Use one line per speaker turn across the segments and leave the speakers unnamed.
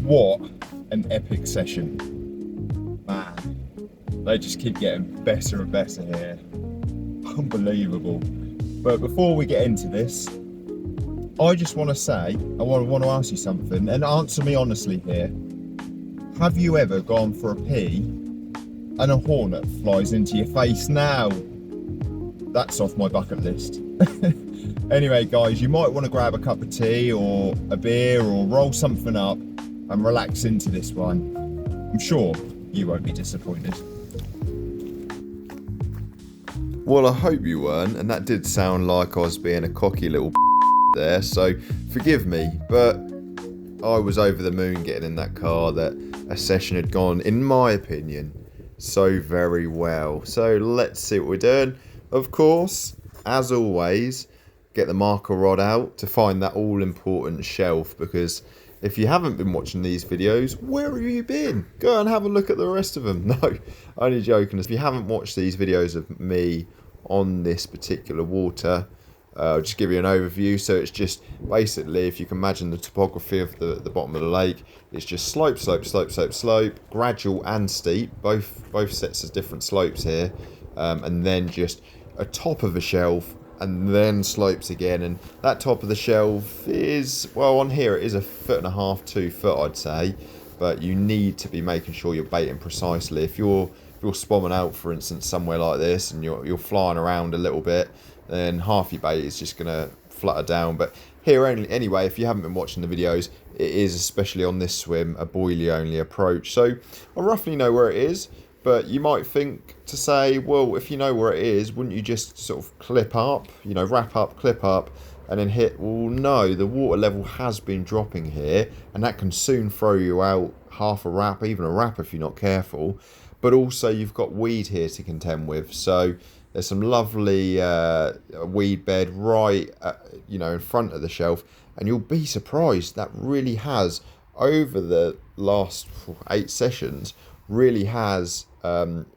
What an epic session. Man, they just keep getting better and better here. Unbelievable. But before we get into this, I just want to say, I want to ask you something, and answer me honestly here. Have you ever gone for a pee and a hornet flies into your face? Now, that's off my bucket list. Anyway, guys, you might want to grab a cup of tea or a beer or roll something up and relax into this one. I'm sure you won't be disappointed.
Well, I hope you weren't, and that did sound like I was being a cocky little there, so forgive me, but I was over the moon getting in that car. That a session had gone, in my opinion, so very well. So let's see what we're doing. Of course, as always, get the marker rod out to find that all-important shelf, because if you haven't been watching these videos, where have you been? Go and have a look at the rest of them. No, only joking. If you haven't watched these videos of me on this particular water, I'll just give you an overview. So it's just basically, if you can imagine the topography of the bottom of the lake, it's just slope, slope, slope, slope, slope, gradual and steep, both sets of different slopes here, and then just a top of a shelf, and then slopes again. And that top of the shelf is, well, on here it is 1.5 foot, 2 foot, I'd say, but you need to be making sure you're baiting precisely. If you're spomming out, for instance, somewhere like this, and you're flying around a little bit, then half your bait is just gonna flutter down. But here anyway, if you haven't been watching the videos, it is, especially on this swim, a boilie only approach. So I roughly know where it is. But you might think to say, well, if you know where it is, wouldn't you just sort of clip up, wrap up, clip up, and then hit? Well, no, the water level has been dropping here, and that can soon throw you out half a wrap, even a wrap if you're not careful. But also you've got weed here to contend with. So there's some lovely weed bed right, in front of the shelf, and you'll be surprised that really has, over the last 8 sessions, really has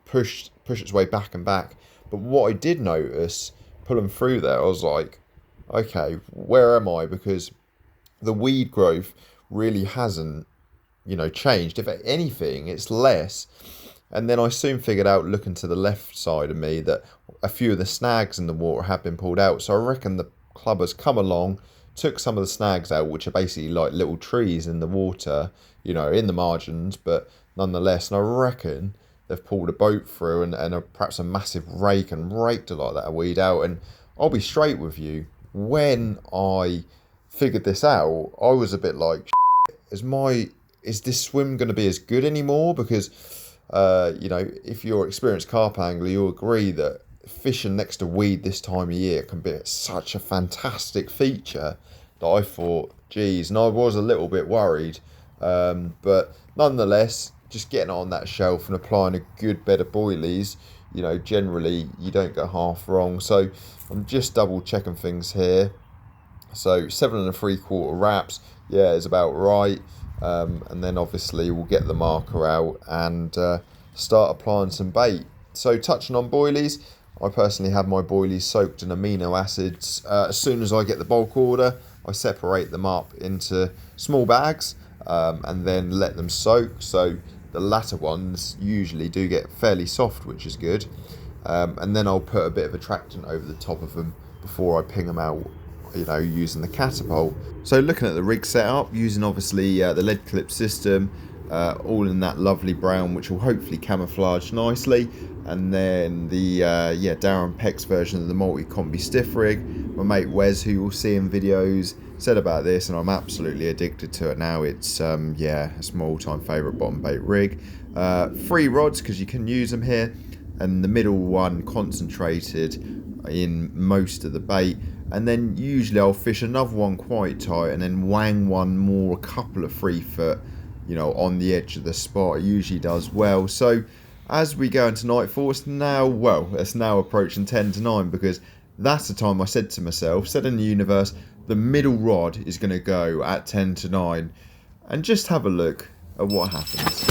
pushed its way back and back. But what I did notice pulling through there, I was like, okay, where am I? Because the weed growth really hasn't changed. If anything, it's less. And then I soon figured out, looking to the left side of me, that a few of the snags in the water have been pulled out. So I reckon the club has come along, took some of the snags out, which are basically like little trees in the water, in the margins, but nonetheless. And I reckon they've pulled a boat through and perhaps a massive rake and raked a lot of that weed out. And I'll be straight with you, when I figured this out, I was a bit like, is this swim going to be as good anymore? Because if you're an experienced carp angler, you'll agree that fishing next to weed this time of year can be such a fantastic feature that I thought, geez, and I was a little bit worried. But nonetheless, just getting on that shelf and applying a good bed of boilies, generally you don't go half wrong. So I'm just double checking things here. So 7 3/4 wraps, yeah, is about right. And then obviously we'll get the marker out and start applying some bait. So touching on boilies, I personally have my boilies soaked in amino acids. As soon as I get the bulk order, I separate them up into small bags and then let them soak. So the latter ones usually do get fairly soft, which is good. And then I'll put a bit of attractant over the top of them before I ping them out, using the catapult. So looking at the rig setup, using obviously the lead clip system, all in that lovely brown, which will hopefully camouflage nicely. And then the Darren Peck's version of the multi-combi stiff rig. My mate Wes, who you'll see in videos, said about this, and I'm absolutely addicted to it now. It's it's my all-time favourite bottom bait rig. 3 rods, because you can use them here, and the middle one concentrated in most of the bait. And then usually I'll fish another one quite tight and then wang one more, a couple of 3 foot, on the edge of the spot. It usually does well. So as we go into nightfall, it's now approaching 10 to 9, because that's the time I said to myself, said in the universe, the middle rod is going to go at 10 to 9. And just have a look at what happens.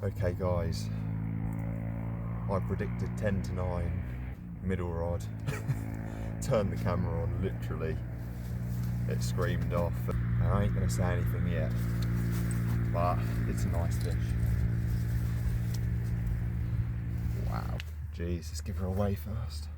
Okay guys, I predicted 10 to 9, middle rod. Turned the camera on, literally. It screamed off. I ain't gonna say anything yet, but it's a nice fish. Wow. Jeez, let's give her away first.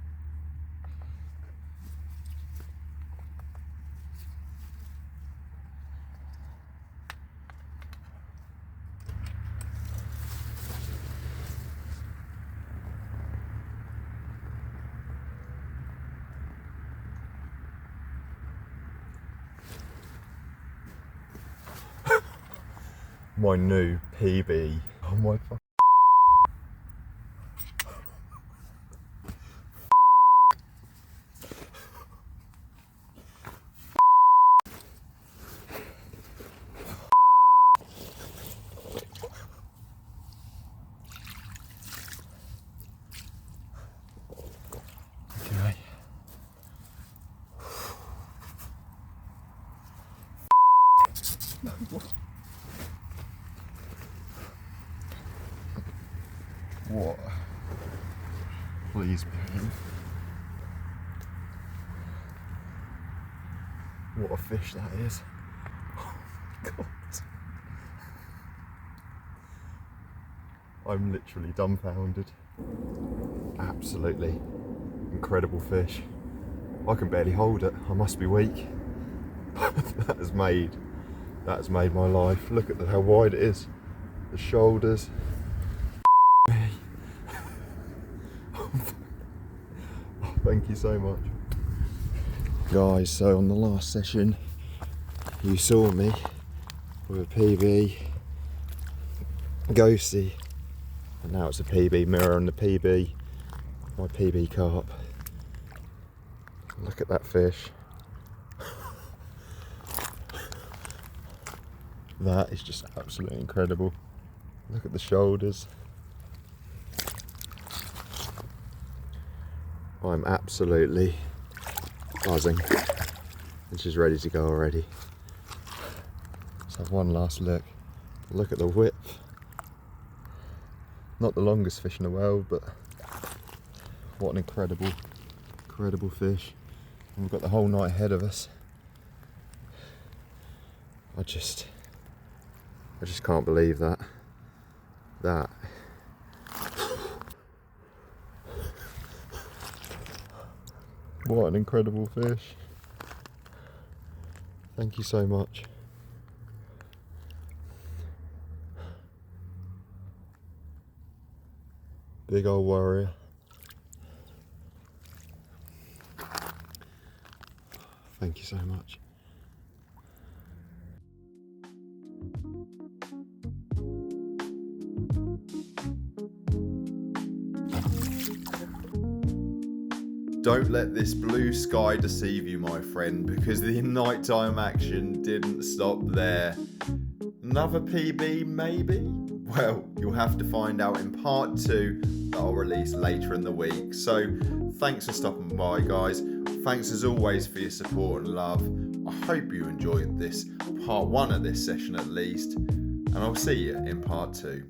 My new PB. Oh my fuck. Okay. What? Please be. What a fish that is. Oh my god. I'm literally dumbfounded. Absolutely incredible fish. I can barely hold it. I must be weak. that has made my life. Look at how wide it is. The shoulders. Thank you so much. Guys, so on the last session, you saw me with a PB, ghosty, and now it's a PB mirror and the PB, my PB carp. Look at that fish. That is just absolutely incredible. Look at the shoulders. I'm absolutely buzzing. And she's ready to go already. Let's have one last look. Look at the width. Not the longest fish in the world, but what an incredible fish. And we've got the whole night ahead of us. I just can't believe that. What an incredible fish. Thank you so much. Big old warrior. Thank you so much. Don't let this blue sky deceive you, my friend, because the nighttime action didn't stop there. Another PB, maybe? Well, you'll have to find out in part 2 that I'll release later in the week. So, thanks for stopping by, guys. Thanks as always for your support and love. I hope you enjoyed this part 1 of this session at least, and I'll see you in part 2.